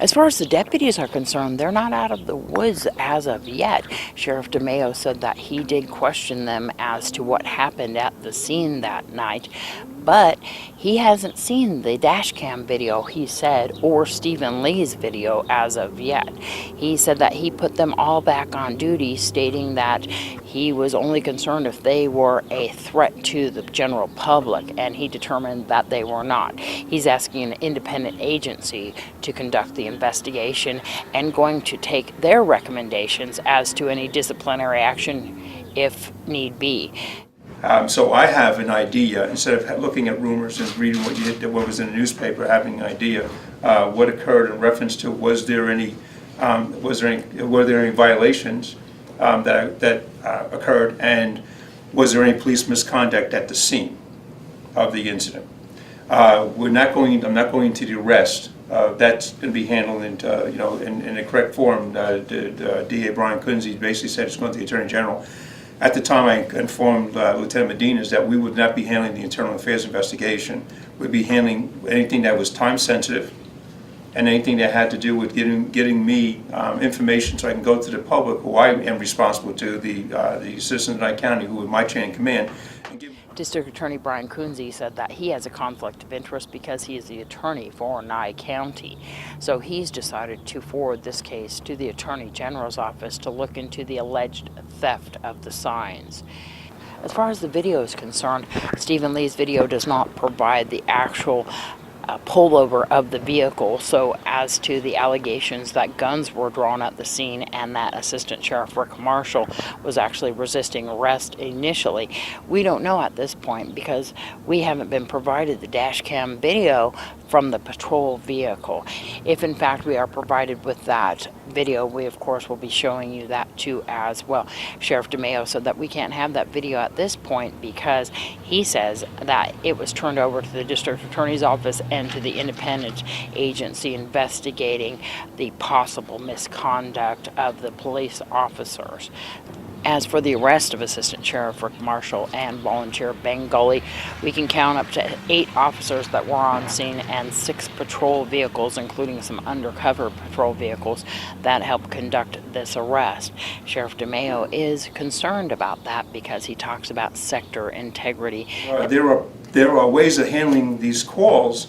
As far as the deputies are concerned, they're not out of the woods as of yet. Sheriff DeMayo said that he did question them as to what happened at the scene that night, but he hasn't seen the dash cam video, he said, or Stephen Lee's video as of yet. He said that he put them all back on duty, stating that he was only concerned if they were a threat to the general public, and he determined that they were not. He's asking an independent agency to conduct the investigation and going to take their recommendations as to any disciplinary action if need be. So I have an idea, instead of looking at rumors and reading what was in the newspaper, having an idea what occurred in reference to were there any violations that occurred, and was there any police misconduct at the scene of the incident. I'm not going to the arrest. That's going to be handled in the correct form. DA Brian Kunze basically said it's going to the Attorney General. At the time, I informed Lieutenant Medina that we would not be handling the internal affairs investigation. We'd be handling anything that was time sensitive and anything that had to do with getting me information so I can go to the public, who I am responsible to, the citizens of Nye County, who are my chain of command. District Attorney Brian Kunze said that he has a conflict of interest because he is the attorney for Nye County. So he's decided to forward this case to the Attorney General's office to look into the alleged theft of the signs. As far as the video is concerned, Stephen Lee's video does not provide the actual pullover of the vehicle, so as to the allegations that guns were drawn at the scene and that Assistant Sheriff Rick Marshall was actually resisting arrest initially, we don't know at this point because we haven't been provided the dash cam video from the patrol vehicle. If in fact we are provided with that video, we of course will be showing you that too as well. Sheriff DeMayo said that we can't have that video at this point because he says that it was turned over to the district attorney's office and to the independent agency investigating the possible misconduct of the police officers. As for the arrest of Assistant Sheriff Rick Marshall and volunteer Ben Gulley, we can count up to 8 officers that were on scene and 6 patrol vehicles, including some undercover patrol vehicles, that helped conduct this arrest. Sheriff DeMayo is concerned about that because he talks about sector integrity. There are ways of handling these calls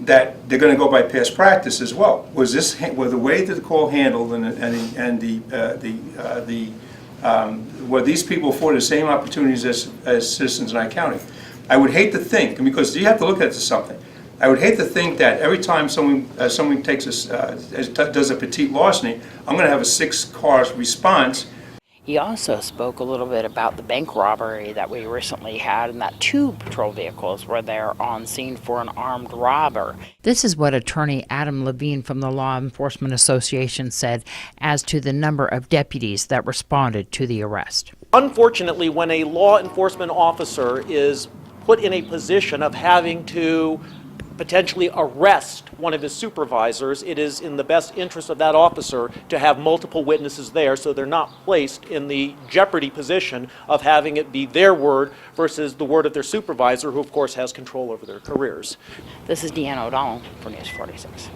that they're going to go by past practice as well. Was the way that the call handled were these people afforded the same opportunities as citizens in Nye County? I would hate to think, because you have to look at something. I would hate to think that every time someone does a petite larceny, I'm going to have a 6-car response. He also spoke a little bit about the bank robbery that we recently had, and that 2 patrol vehicles were there on scene for an armed robber. This is what attorney Adam Levine from the Law Enforcement Association said as to the number of deputies that responded to the arrest. Unfortunately, when a law enforcement officer is put in a position of having to potentially arrest one of his supervisors, it is in the best interest of that officer to have multiple witnesses there so they're not placed in the jeopardy position of having it be their word versus the word of their supervisor, who of course has control over their careers. This is Deanna O'Donnell for News 46.